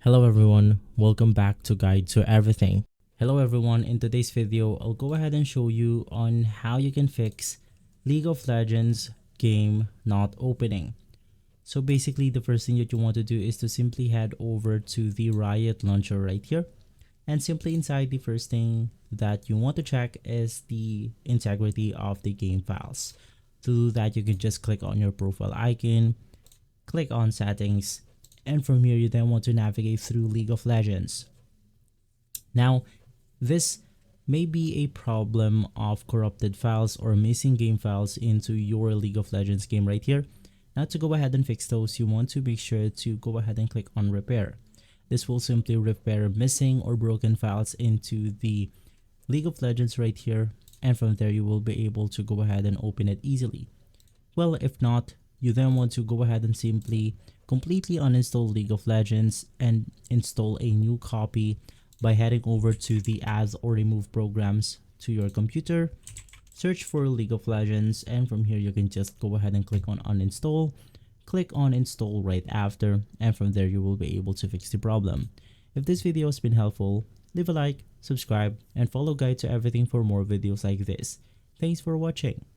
Hello everyone, welcome back to Guide to Everything. Hello everyone, in today's video, I'll go ahead and show you on how you can fix League of Legends game not opening. So basically the first thing that you want to do is to simply head over to the Riot launcher right here. And simply inside, the first thing that you want to check is the integrity of the game files. To do that, you can just click on your profile icon, click on settings, and from here you then want to navigate through League of Legends. Now, this may be a problem of corrupted files or missing game files into your League of Legends game right here. Now, to go ahead and fix those, you want to make sure to go ahead and click on repair. This will simply repair missing or broken files into the League of Legends right here, and from there you will be able to go ahead and open it easily. Well, if not, you then want to go ahead and simply completely uninstall League of Legends and install a new copy by heading over to the Add or Remove programs to your computer. Search for League of Legends, and from here you can just go ahead and click on uninstall. Click on install right after, and from there you will be able to fix the problem. If this video has been helpful, leave a like, subscribe, and follow Guide to Everything for more videos like this. Thanks for watching.